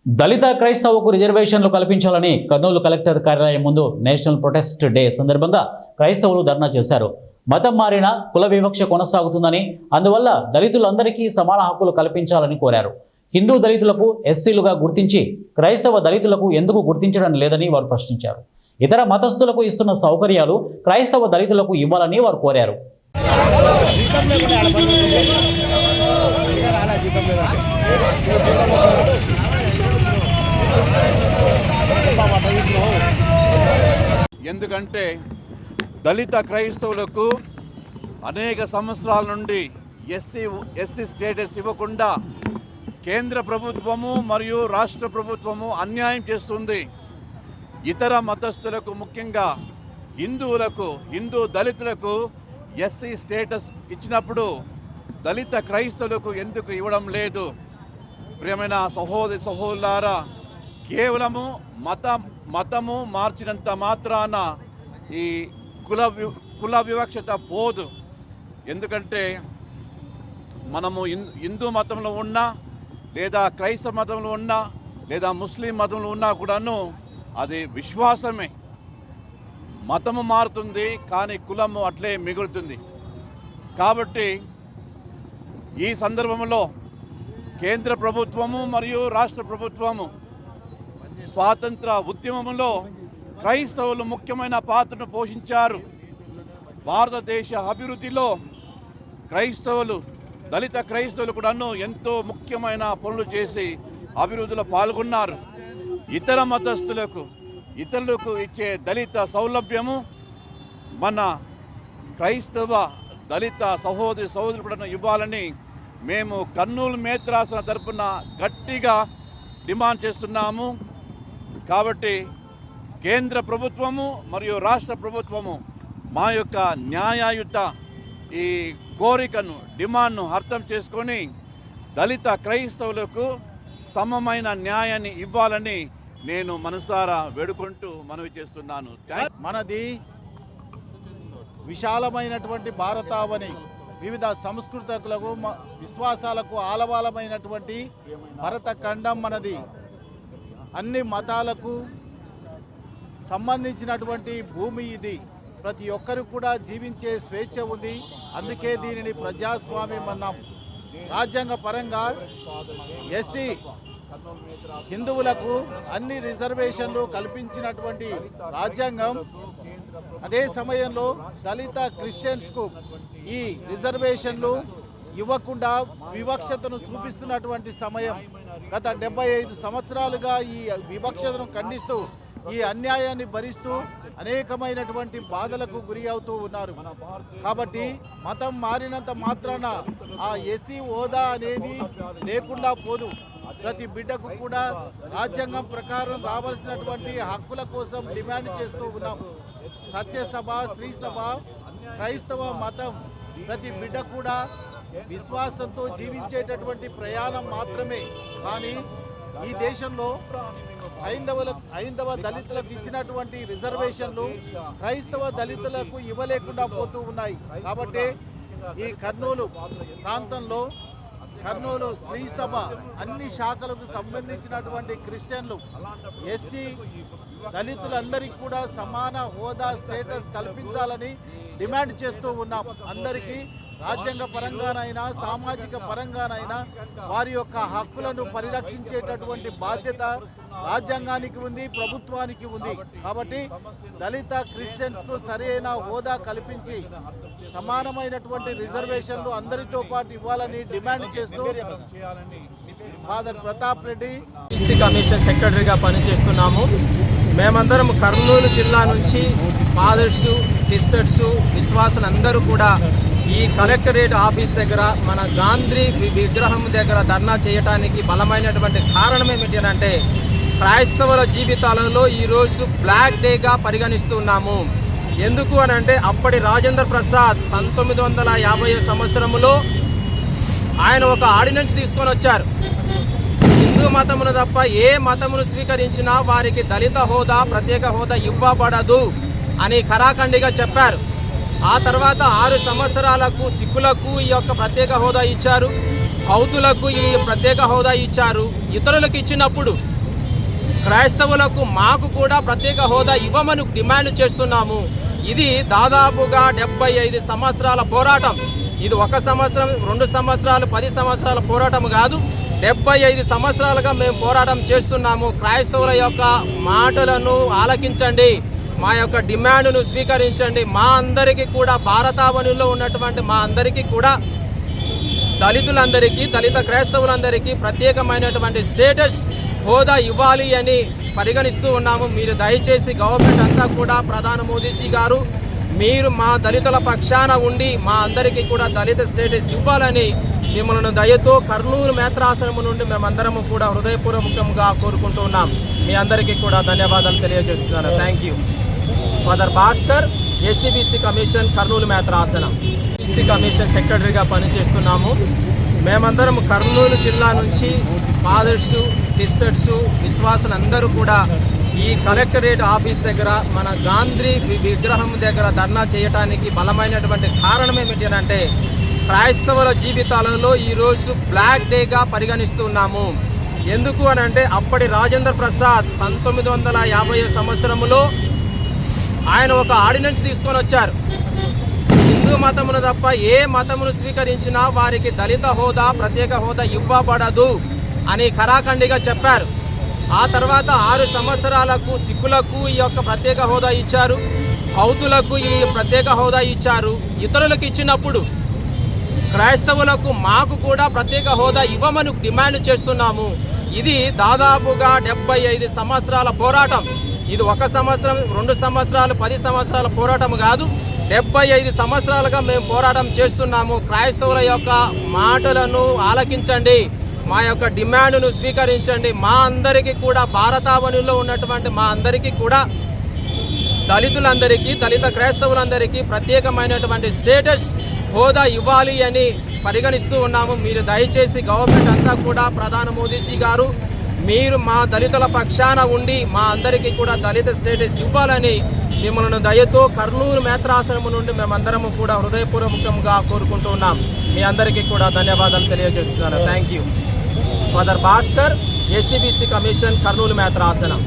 దళిత క్రైస్తవకు రిజర్వేషన్లు కల్పించాలని కర్నూలు కలెక్టర్ కార్యాలయం ముందు నేషనల్ ప్రొటెస్ట్ డే సందర్భంగా క్రైస్తవులు ధర్నా చేశారు. మతం మారిన కుల వివక్ష కొనసాగుతుందని, అందువల్ల దళితులందరికీ సమాన హక్కులు కల్పించాలని కోరారు. హిందూ దళితులకు ఎస్సీలుగా గుర్తించి క్రైస్తవ దళితులకు ఎందుకు గుర్తించడం లేదని వారు ప్రశ్నించారు. ఇతర మతస్థులకు ఇస్తున్న సౌకర్యాలు క్రైస్తవ దళితులకు ఇవ్వాలని వారు కోరారు. ఎందుకంటే దళిత క్రైస్తవులకు అనేక సంవత్సరాల నుండి ఎస్సీ స్టేటస్ ఇవ్వకుండా కేంద్ర ప్రభుత్వము మరియు రాష్ట్ర ప్రభుత్వము అన్యాయం చేస్తుంది. ఇతర మతస్థులకు, ముఖ్యంగా హిందూ దళితులకు ఎస్సీ స్టేటస్ ఇచ్చినప్పుడు దళిత క్రైస్తవులకు ఎందుకు ఇవ్వడం లేదు? ప్రియమైన సహోదరులారా, కేవలము మతము మార్చినంత మాత్రాన ఈ కుల వివక్షత పోదు. ఎందుకంటే మనము హిందూ మతంలో ఉన్నా, లేదా క్రైస్తవ మతంలో ఉన్నా, లేదా ముస్లిం మతంలో ఉన్నా కూడాను అది విశ్వాసమే. మతము మారుతుంది కానీ కులము అట్లే మిగులుతుంది. కాబట్టి ఈ సందర్భంలో కేంద్ర ప్రభుత్వము మరియు రాష్ట్ర ప్రభుత్వము స్వాతంత్ర ఉద్యమంలో క్రైస్తవులు ముఖ్యమైన పాత్రను పోషించారు. భారతదేశ అభివృద్ధిలో దళిత క్రైస్తవులు కూడాను ఎంతో ముఖ్యమైన పనులు చేసి అభివృద్ధిలో పాల్గొన్నారు. ఇతర ఇతరులకు ఇచ్చే దళిత సౌలభ్యము మన క్రైస్తవ దళిత సహోదరులు కూడా ఇవ్వాలని మేము కర్నూలు మేత్రాసన తరపున గట్టిగా డిమాండ్ చేస్తున్నాము. కాబట్టి కేంద్ర ప్రభుత్వము మరియు రాష్ట్ర ప్రభుత్వము మా యొక్క న్యాయయుత ఈ కోరికను, డిమాండ్ను అర్థం చేసుకొని దళిత క్రైస్తవులకు సమమైన న్యాయాన్ని ఇవ్వాలని నేను మనసారా వేడుకుంటూ మనవి చేస్తున్నాను. మనది విశాలమైనటువంటి భారతావని, వివిధ సంస్కృతులకు విశ్వాసాలకు ఆలవాలమైనటువంటి భరత ఖండం మనది. అన్ని మతాలకు సంబంధించినటువంటి భూమి ఇది. ప్రతి ఒక్కరు కూడా జీవించే స్వేచ్ఛ ఉంది. అందుకే దీనిని ప్రజాస్వామ్యం అన్నాం. రాజ్యాంగ పరంగా ఎస్సీ హిందువులకు అన్ని రిజర్వేషన్లు కల్పించినటువంటి రాజ్యాంగం, అదే సమయంలో దళిత క్రిస్టియన్స్కు ఈ రిజర్వేషన్లు ఇవ్వకుండా వివక్షతను చూపిస్తున్నటువంటి సమయం. గత 75 సంవత్సరాలుగా ఈ వివక్షతను ఖండిస్తూ, ఈ అన్యాయాన్ని భరిస్తూ అనేకమైనటువంటి బాధలకు గురి అవుతూ ఉన్నారు. కాబట్టి మతం మారినంత మాత్రాన ఆ ఎస్సీ హోదా అనేది లేకుండా పోదు. ప్రతి బిడ్డకు కూడా రాజ్యాంగం ప్రకారం రావాల్సినటువంటి హక్కుల కోసం డిమాండ్ చేస్తూ ఉన్నాం. సత్యసభ, శ్రీసభ, క్రైస్తవ మతం ప్రతి బిడ్డ కూడా విశ్వాసంతో జీవించేటటువంటి ప్రయాణం మాత్రమే. కానీ ఈ దేశంలో హైందవ దళితులకు ఇచ్చినటువంటి రిజర్వేషన్లు క్రైస్తవ దళితులకు ఇవ్వలేకుండా పోతూ ఉన్నాయి. కాబట్టి ఈ కర్నూలు ప్రాంతంలో కర్నూలు శ్రీసభ అన్ని శాఖలకు సంబంధించినటువంటి క్రిస్టియన్లు, ఎస్సీ దళితులందరికీ కూడా సమాన హోదా, స్టేటస్ కల్పించాలని డిమాండ్ చేస్తూ ఉన్నాం. అందరికీ రాజ్యాంగ పరంగానైనా సామాజిక పరంగానైనా వారి యొక్క హక్కులను పరిరక్షించేటటువంటి బాధ్యత రాజ్యాంగానికి ఉంది, ప్రభుత్వానికి ఉంది. కాబట్టి దళిత క్రిస్టియన్స్కు సరైన హోదా కల్పించి సమానమైనటువంటి రిజర్వేషన్లు అందరితో పాటు ఇవ్వాలని డిమాండ్ చేస్తూ father Pratap Reddy SC commission సెక్రటరీగా పనిచేస్తున్నాము. మేమందరం కర్నూలు జిల్లా నుంచి ఫాదర్సు, సిస్టర్సు, విశ్వాసులు అందరూ కూడా ఈ కలెక్టరేట్ ఆఫీస్ దగ్గర మన గాంధీ విగ్రహం దగ్గర ధర్నా చేయడానికి బలమైనటువంటి కారణం ఏమిటంటే క్రైస్తవుల జీవితాలలో ఈరోజు బ్లాక్ డేగా పరిగణిస్తున్నాము. ఎందుకు అని అంటే అప్పటి రాజేంద్ర ప్రసాద్ 1950 సంవత్సరంలో ఆయన ఒక ఆర్డినెన్స్ తీసుకొని వచ్చారు. హిందూ మతమును తప్ప ఏ మతమును స్వీకరించినా వారికి దళిత హోదా, ప్రత్యేక హోదా ఇవ్వబడదు అని ఖరాఖండిగా చెప్పారు. ఆ తర్వాత 6 సంవత్సరాలకు సిక్కులకు ఈ యొక్క ప్రత్యేక హోదా ఇచ్చారు, బౌద్ధులకు ఈ ప్రత్యేక హోదా ఇచ్చారు. ఇతరులకు ఇచ్చినప్పుడు క్రైస్తవులకు మాకు కూడా ప్రత్యేక హోదా ఇవ్వమని డిమాండ్ చేస్తున్నాము. ఇది దాదాపుగా 75 సంవత్సరాల పోరాటం. ఇది 1 సంవత్సరం, 2 సంవత్సరాలు, 10 సంవత్సరాల పోరాటం కాదు. 75 సంవత్సరాలుగా మేము పోరాటం చేస్తున్నాము. క్రైస్తవుల యొక్క మాటలను ఆలకించండి, మా యొక్క డిమాండ్ను స్వీకరించండి. మా అందరికీ కూడా భారతావనిలో ఉన్నటువంటి మా అందరికీ కూడా దళితులందరికీ, దళిత క్రైస్తవులందరికీ ప్రత్యేకమైనటువంటి స్టేటస్ హోదా ఇవ్వాలి అని పరిగణిస్తూ ఉన్నాము. మీరు దయచేసి గవర్నమెంట్ అంతా కూడా ప్రధాని మోదీజీ గారు మీరు మా దళితుల పక్షాన ఉండి మా అందరికీ కూడా దళిత స్టేటస్ ఇవ్వాలని మిమ్మల్ని దయతో కర్నూలు మేత్రాసనము నుండి మేమందరము కూడా హృదయపూర్వకంగా కోరుకుంటూ ఉన్నాం. మీ అందరికీ కూడా ధన్యవాదాలు తెలియజేస్తున్నాను. Thank you. Father Bhaskar, SCBC commission, Kurnool మేత్రాసనం. ఎస్సీ కమిషన్ సెక్రటరీగా పనిచేస్తున్నాము. మేమందరం కర్నూలు జిల్లా నుంచి ఫాదర్సు, సిస్టర్సు, విశ్వాసులు అందరూ కూడా ఈ కలెక్టరేట్ ఆఫీస్ దగ్గర మన గాంధీ విగ్రహం దగ్గర ధర్నా చేయడానికి బలమైనటువంటి కారణం ఏమిటి అంటే క్రైస్తవుల జీవితాలలో ఈరోజు బ్లాక్ డేగా పరిగణిస్తున్నాము. ఎందుకు అని అంటే అప్పటి రాజేంద్ర ప్రసాద్ 1950 సంవత్సరంలో ఆయన ఒక ఆర్డినెన్స్ తీసుకొని వచ్చారు. హిందూ మతమును తప్ప ఏ మతమును స్వీకరించినా వారికి దళిత హోదా, ప్రత్యేక హోదా ఇవ్వబడదు అని ఖరాఖండిగా చెప్పారు. ఆ తర్వాత 6 సంవత్సరాలకు సిక్కులకు ఈ యొక్క ప్రత్యేక హోదా ఇచ్చారు, బౌద్ధులకు ఈ ప్రత్యేక హోదా ఇచ్చారు. ఇతరులకు ఇచ్చినప్పుడు క్రైస్తవులకు మాకు కూడా ప్రత్యేక హోదా ఇవ్వమని డిమాండ్ చేస్తున్నాము. ఇది దాదాపుగా 75 సంవత్సరాల పోరాటం. ఇది 1 సంవత్సరం, 2 సంవత్సరాలు, 10 సంవత్సరాల పోరాటం కాదు. 75 సంవత్సరాలుగా మేము పోరాటం చేస్తున్నాము. క్రైస్తవుల యొక్క మాటలను ఆలకించండి, మా యొక్క డిమాండ్ను స్వీకరించండి. మా అందరికీ కూడా భారతావనిలో ఉన్నటువంటి మా అందరికీ కూడా దళితులందరికీ, దళిత క్రైస్తవులందరికీ ప్రత్యేకమైనటువంటి స్టేటస్ హోదా ఇవ్వాలి అని పరిగణిస్తూ ఉన్నాము. మీరు దయచేసి గవర్నమెంట్ అంతా కూడా ప్రధాని మోదీజీ గారు మీరు మా దళితుల పక్షాన ఉండి మా అందరికీ కూడా దళిత స్టేటస్ ఇవ్వాలని మిమ్మల్ని దయతో కర్నూలు మేత్రాసనము నుండి మేమందరము కూడా హృదయపూర్వకంగా కోరుకుంటూ ఉన్నాం. మీ అందరికీ కూడా ధన్యవాదాలు తెలియజేస్తున్నాను. Thank you. Father Bhaskar, SCBC commission, Kurnool మేత్రాసనం.